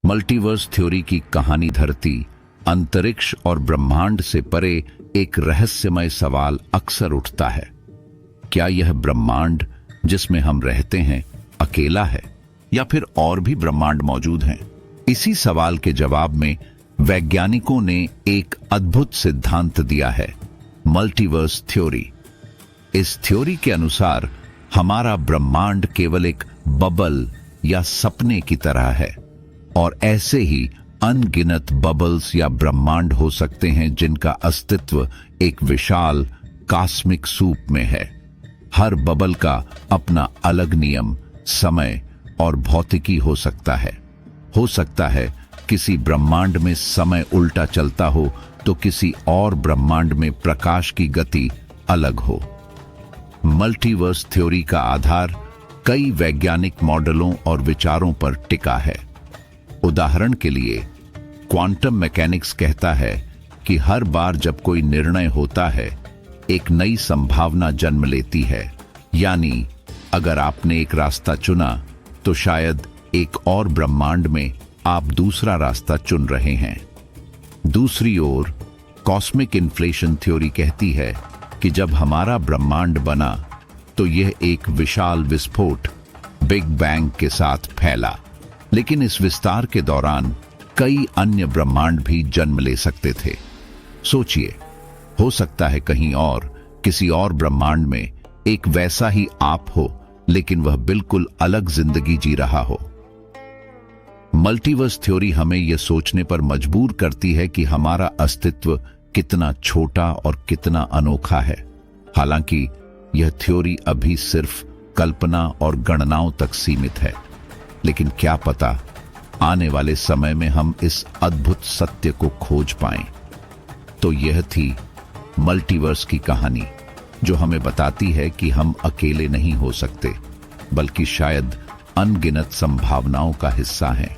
Multiverse theory की कहानी धरती, अंतरिक्ष और ब्रह्मांड से परे एक रहस्यमय सवाल अक्सर उठता है। क्या यह ब्रह्मांड जिसमें हम रहते हैं अकेला है या फिर और भी ब्रह्मांड मौजूद हैं? इसी सवाल के जवाब में वैज्ञानिकों ने एक अद्भुत सिद्धांत दिया है, मल्टीवर्स थ्योरी। इस थ्योरी के अनुसार हमारा ब्रह्मांड केवल एक बबल या सपने की तरह है और ऐसे ही अनगिनत बबल्स या ब्रह्मांड हो सकते हैं जिनका अस्तित्व एक विशाल कॉस्मिक सूप में है। हर बबल का अपना अलग नियम, समय और भौतिकी हो सकता है। हो सकता है किसी ब्रह्मांड में समय उल्टा चलता हो तो किसी और ब्रह्मांड में प्रकाश की गति अलग हो। मल्टीवर्स थ्योरी का आधार कई वैज्ञानिक मॉडलों और विचारों पर टिका है। उदाहरण के लिए, क्वांटम मैकेनिक्स कहता है कि हर बार जब कोई निर्णय होता है, एक नई संभावना जन्म लेती है। यानी अगर आपने एक रास्ता चुना तो शायद एक और ब्रह्मांड में आप दूसरा रास्ता चुन रहे हैं। दूसरी ओर, कॉस्मिक इन्फ्लेशन थ्योरी कहती है कि जब हमारा ब्रह्मांड बना तो यह एक विशाल विस्फोट, बिग बैंग के साथ फैला, लेकिन इस विस्तार के दौरान कई अन्य ब्रह्मांड भी जन्म ले सकते थे। सोचिए, हो सकता है कहीं और किसी और ब्रह्मांड में एक वैसा ही आप हो, लेकिन वह बिल्कुल अलग जिंदगी जी रहा हो। मल्टीवर्स थ्योरी हमें यह सोचने पर मजबूर करती है कि हमारा अस्तित्व कितना छोटा और कितना अनोखा है। हालांकि यह थ्योरी अभी सिर्फ कल्पना और गणनाओं तक सीमित है, लेकिन क्या पता आने वाले समय में हम इस अद्भुत सत्य को खोज पाएं। तो यह थी मल्टीवर्स की कहानी, जो हमें बताती है कि हम अकेले नहीं हो सकते, बल्कि शायद अनगिनत संभावनाओं का हिस्सा हैं।